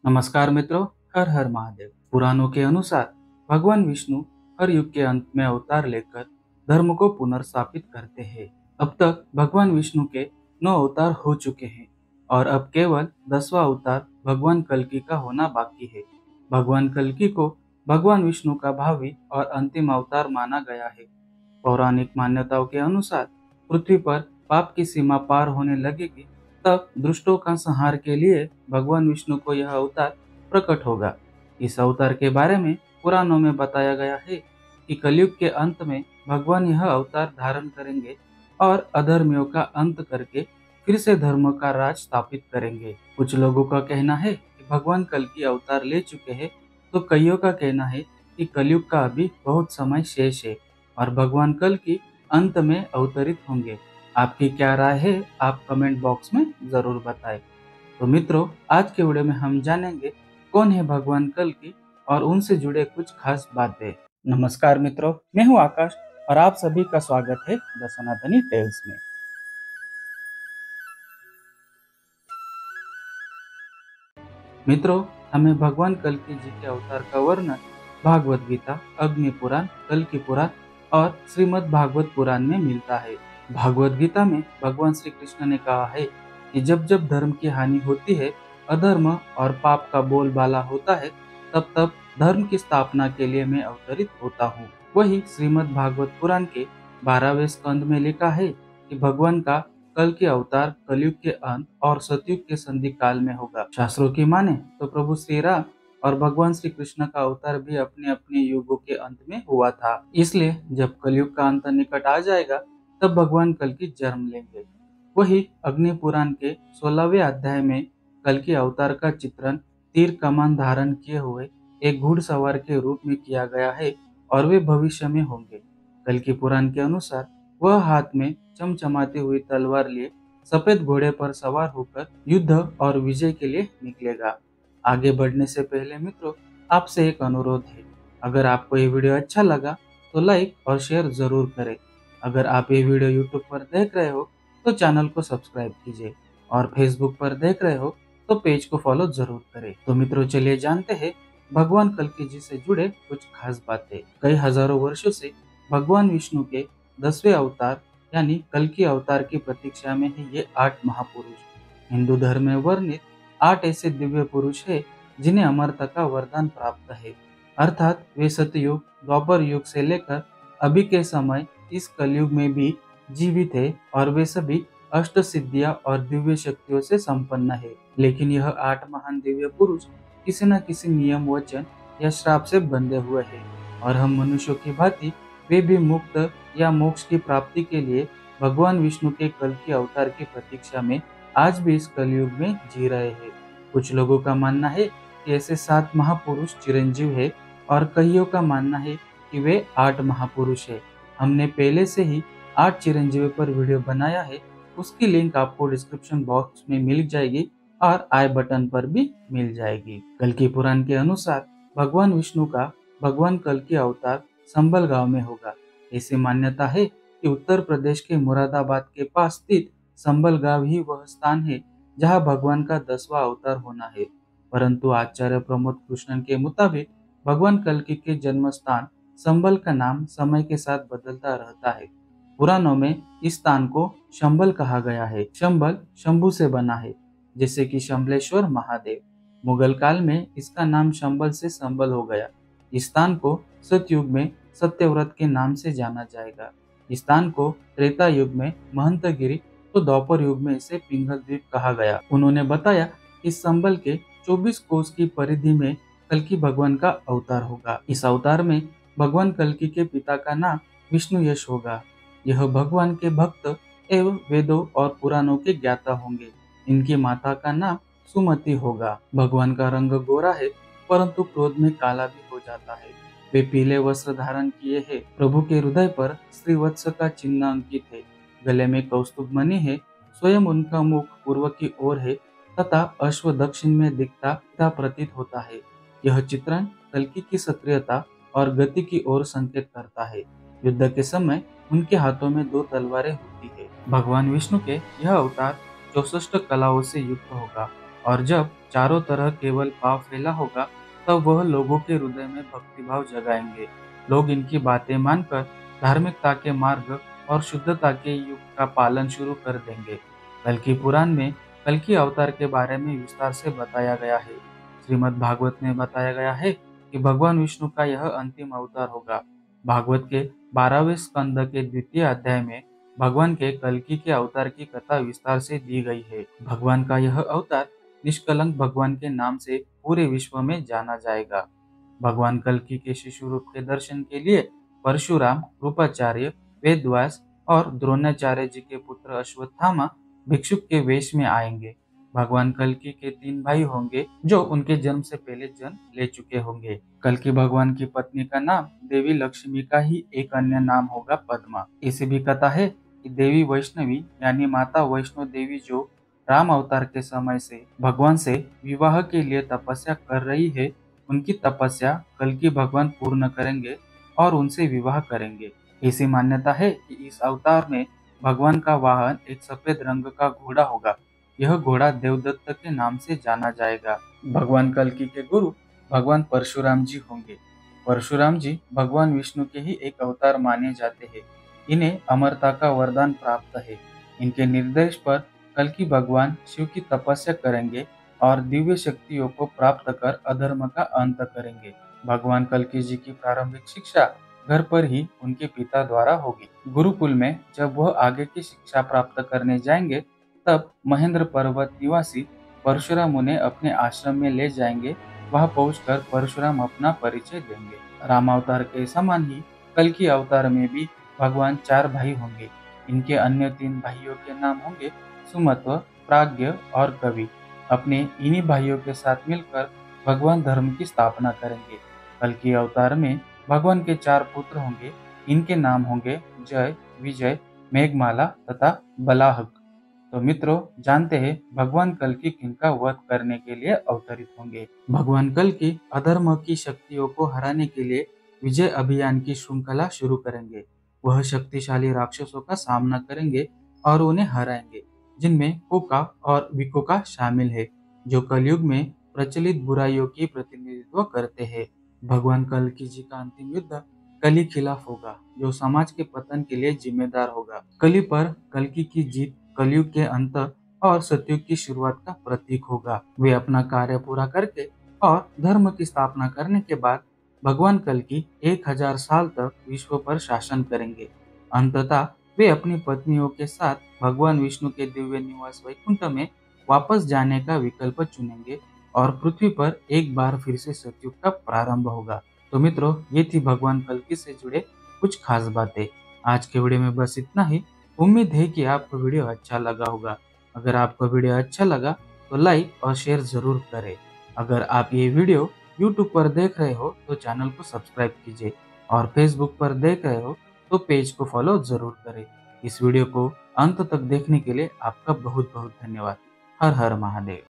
नमस्कार मित्रों, हर हर महादेव। पुराणों के अनुसार भगवान विष्णु हर युग के अंत में अवतार लेकर धर्म को पुनर्स्थापित करते हैं। अब तक भगवान विष्णु के 9 अवतार हो चुके हैं और अब केवल 10वां अवतार भगवान कल्कि का होना बाकी है। भगवान कल्कि को भगवान विष्णु का भावी और अंतिम अवतार माना गया है। पौराणिक मान्यताओं के अनुसार पृथ्वी पर पाप की सीमा पार होने लगेगी, तब दुष्टों का संहार के लिए भगवान विष्णु को यह अवतार प्रकट होगा। इस अवतार के बारे में पुराणों में बताया गया है कि कलयुग के अंत में भगवान यह अवतार धारण करेंगे और अधर्मियों का अंत करके फिर से धर्म का राज स्थापित करेंगे। कुछ लोगों का कहना है कि भगवान कल्कि अवतार ले चुके हैं, तो कईयों का कहना है कि कलयुग का अभी बहुत समय शेष है और भगवान कल्कि अंत में अवतरित होंगे। आपकी क्या राय है, आप कमेंट बॉक्स में जरूर बताएं। तो मित्रों, आज के वीडियो में हम जानेंगे कौन है भगवान कल्कि और उनसे जुड़े कुछ खास बातें। नमस्कार मित्रों, मैं हूं आकाश और आप सभी का स्वागत है द सनातनी टेल्स में। मित्रों, हमें भगवान कल्कि जी के अवतार का वर्णन भागवत गीता, अग्नि पुराण, कल्कि पुराण और श्रीमद् भागवत पुराण में मिलता है। भागवत गीता में भगवान श्री कृष्ण ने कहा है कि जब जब धर्म की हानि होती है, अधर्म और पाप का बोलबाला होता है, तब तब धर्म की स्थापना के लिए मैं अवतरित होता हूँ। वही श्रीमद् भागवत पुराण के 12वें स्कंद में लिखा है कि भगवान का कल के अवतार कलयुग के अंत और सतयुग के संधि काल में होगा। शास्त्रों की माने तो प्रभु श्री राम और भगवान श्री कृष्ण का अवतार भी अपने अपने युगों के अंत में हुआ था। इसलिए जब कलयुग का अंत निकट आ जाएगा, तब भगवान कल की जन्म लेंगे। वही अग्नि पुराण के 16वें अध्याय में कल के अवतार का चित्रण तीर कमान धारण किए हुए एक घुड़सवार के रूप में किया गया है और वे भविष्य में होंगे। कल की पुराण के अनुसार वह हाथ में चमचमाती हुई तलवार लिए सफेद घोड़े पर सवार होकर युद्ध और विजय के लिए निकलेगा। आगे बढ़ने से पहले मित्रों, आपसे एक अनुरोध है। अगर आपको ये वीडियो अच्छा लगा तो लाइक और शेयर जरूर करें। अगर आप ये वीडियो यूट्यूब पर देख रहे हो तो चैनल को सब्सक्राइब कीजिए और फेसबुक पर देख रहे हो तो पेज को फॉलो जरूर करें। तो मित्रों, चलिए जानते हैं भगवान कल्कि जी से जुड़े कुछ खास बातें। कई हजारों वर्षों से भगवान विष्णु के 10वें अवतार यानी कल्कि अवतार की प्रतीक्षा में है ये 8 महापुरुष। हिंदू धर्म में वर्णित 8 ऐसे दिव्य पुरुष है जिन्हें अमरता का वरदान प्राप्त है, अर्थात वे सतयुग, द्वापर युग से लेकर अभी के समय इस कलयुग में भी जीवित है और वे सभी अष्ट सिद्धियां और दिव्य शक्तियों से संपन्न है। लेकिन यह 8 महान दिव्य पुरुष किसी न किसी नियम, वचन या श्राप से बंधे हुए हैं और हम मनुष्यों की भांति वे भी मुक्त या मोक्ष की प्राप्ति के लिए भगवान विष्णु के कल्कि अवतार की प्रतीक्षा में आज भी इस कलयुग में जी रहे हैं। कुछ लोगों का मानना है कि ऐसे 7 महापुरुष चिरंजीव है और कईयों का मानना है कि वे 8 महापुरुष है। हमने पहले से ही 8 चिरंजीवी पर वीडियो बनाया है, उसकी लिंक आपको डिस्क्रिप्शन बॉक्स में मिल जाएगी और आई बटन पर भी मिल जाएगी। कल्कि पुराण के अनुसार भगवान विष्णु का भगवान कल्कि अवतार संबल गांव में होगा। ऐसी मान्यता है कि उत्तर प्रदेश के मुरादाबाद के पास स्थित संबल गांव ही वह स्थान है जहां भगवान का 10वां अवतार होना है। परंतु आचार्य प्रमोद कृष्णन के मुताबिक भगवान कल्कि के जन्म स्थान संबल का नाम समय के साथ बदलता रहता है। पुराणों में इस स्थान को शंबल कहा गया है। शंबल शंभु से बना है, जैसे कि शंबलेश्वर महादेव। मुगल काल में इसका नाम शंबल से संबल हो गया। इस स्थान को सतयुग में सत्यव्रत के नाम से जाना जाएगा। इस स्थान को त्रेता युग में महंतगिरी तो द्वापर युग में इसे पिंगल द्वीप कहा गया। उन्होंने बताया कि संबल के 24 कोस की परिधि में कल्कि भगवान का अवतार होगा। इस अवतार में भगवान कल्कि के पिता का नाम विष्णु यश होगा। यह भगवान के भक्त एवं वेदों और पुराणों के ज्ञाता होंगे। इनकी माता का नाम सुमति होगा। भगवान का रंग गोरा है, परंतु क्रोध में काला भी हो जाता है। वे पीले वस्त्र धारण किए हैं। प्रभु के हृदय पर श्रीवत्स का चिन्ह अंकित है। गले में कौस्तुभ मणि है। स्वयं उनका मुख पूर्व की ओर है तथा अश्व दक्षिण में दिखता प्रतीत होता है। यह चित्रण कल्कि की सक्रियता और गति की ओर संकेत करता है। युद्ध के समय उनके हाथों में 2 तलवारें होती है। भगवान विष्णु के यह अवतार 64 कलाओं से युक्त होगा और जब चारों तरह केवल पाप फैला होगा, तब वह लोगों के हृदय में भक्तिभाव जगाएंगे। लोग इनकी बातें मानकर धार्मिकता के मार्ग और शुद्धता के युग का पालन शुरू कर देंगे। कल्कि पुराण में कल्कि अवतार के बारे में विस्तार से बताया गया है। श्रीमद् भागवत में बताया गया है कि भगवान विष्णु का यह अंतिम अवतार होगा। भागवत के 12वें स्कंद के द्वितीय अध्याय में भगवान के कल्कि के अवतार की कथा विस्तार से दी गई है। भगवान का यह अवतार निष्कलंक भगवान के नाम से पूरे विश्व में जाना जाएगा। भगवान कल्कि के शिशु रूप के दर्शन के लिए परशुराम, कृपाचार्य, वेदव्यास और द्रोणाचार्य जी के पुत्र अश्वत्थामा भिक्षुक के वेश में आएंगे। भगवान कल्कि के 3 भाई होंगे जो उनके जन्म से पहले जन्म ले चुके होंगे। कल्कि भगवान की पत्नी का नाम देवी लक्ष्मी का ही एक अन्य नाम होगा पद्मा। इसे भी कथा है कि देवी वैष्णवी यानी माता वैष्णो देवी जो राम अवतार के समय से भगवान से विवाह के लिए तपस्या कर रही है, उनकी तपस्या कल्कि भगवान पूर्ण करेंगे और उनसे विवाह करेंगे। ऐसी मान्यता है कि इस अवतार में भगवान का वाहन एक सफेद रंग का घोड़ा होगा। यह घोड़ा देवदत्त के नाम से जाना जाएगा। भगवान कल्कि के गुरु भगवान परशुराम जी होंगे। परशुराम जी भगवान विष्णु के ही एक अवतार माने जाते हैं। इन्हें अमरता का वरदान प्राप्त है। इनके निर्देश पर कल्कि भगवान शिव की तपस्या करेंगे और दिव्य शक्तियों को प्राप्त कर अधर्म का अंत करेंगे। भगवान कल्कि जी की प्रारंभिक शिक्षा घर पर ही उनके पिता द्वारा होगी। गुरुकुल में जब वह आगे की शिक्षा प्राप्त करने जाएंगे, तब महेंद्र पर्वत निवासी परशुराम उन्हें अपने आश्रम में ले जाएंगे। वहां पहुंचकर परशुराम अपना परिचय देंगे। राम अवतार के समान ही कल्कि अवतार में भी भगवान 4 भाई होंगे। इनके अन्य 3 भाइयों के नाम होंगे सुमत्व, प्राज्ञ और कवि। अपने इन्हीं भाइयों के साथ मिलकर भगवान धर्म की स्थापना करेंगे। कल्कि अवतार में भगवान के 4 पुत्र होंगे। इनके नाम होंगे जय, विजय, मेघमाला तथा बलाहक। तो मित्रों, जानते हैं भगवान कल्कि किनका वध करने के लिए अवतरित होंगे। भगवान कल्कि अधर्म की शक्तियों को हराने के लिए विजय अभियान की श्रृंखला शुरू करेंगे। वह शक्तिशाली राक्षसों का सामना करेंगे और उन्हें हराएंगे, जिनमें कोका और विकोका शामिल है, जो कलयुग में प्रचलित बुराइयों की प्रतिनिधित्व करते हैं। भगवान कल्कि जी का अंतिम युद्ध कली खिलाफ होगा, जो समाज के पतन के लिए जिम्मेदार होगा। कली पर कल्कि की जीत कलयुग के अंत और सतयुग की शुरुआत का प्रतीक होगा। वे अपना कार्य पूरा करके और धर्म की स्थापना करने के बाद भगवान कल्कि 1000 साल तक विश्व पर शासन करेंगे। अंततः वे अपनी पत्नियों के साथ भगवान विष्णु के दिव्य निवास वैकुंठ में वापस जाने का विकल्प चुनेंगे और पृथ्वी पर एक बार फिर से सतयुग का प्रारंभ होगा। तो मित्रों, ये थी भगवान कल्कि से जुड़े कुछ खास बातें। आज के वीडियो में बस इतना ही। उम्मीद है कि आपको वीडियो अच्छा लगा होगा। अगर आपको वीडियो अच्छा लगा तो लाइक और शेयर जरूर करें। अगर आप ये वीडियो YouTube पर देख रहे हो तो चैनल को सब्सक्राइब कीजिए और Facebook पर देख रहे हो तो पेज को फॉलो जरूर करें। इस वीडियो को अंत तक देखने के लिए आपका बहुत बहुत धन्यवाद। हर हर महादेव।